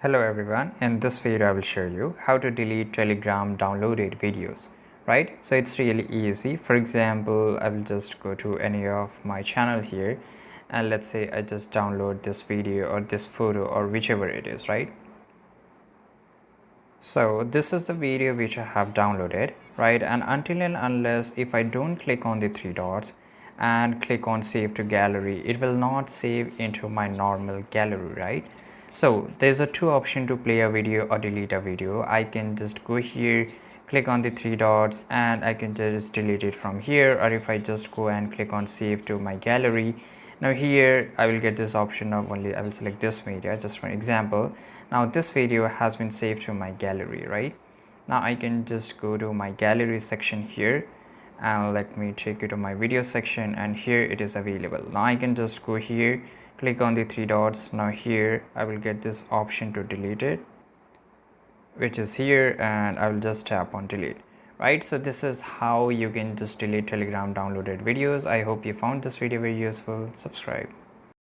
Hello everyone, in this video I will show you how to delete Telegram downloaded videos, right? So it's really easy. For example, I will just go to any of my channel here and let's say I just download this video or this photo or whichever it is, right? So this is the video which I have downloaded, right? And until and unless if I don't click on the three dots and click on save to gallery, it will not save into my normal gallery, right? So there's a two option to play a video or delete a video. I can just go here, click on the three dots and I can just delete it from here, or if I just go and click on save to my gallery, now here I will get this option of only I will select this media just for example. Now this video has been saved to my gallery, right? Now I can just go to my gallery section here and let me take you to my video section, and here it is available. Now I can just go here, click on the three dots. Now here I will get this option to delete it, which is here, and I will just tap on delete, right? So this is how you can just delete Telegram downloaded videos. I hope you found this video very useful. Subscribe.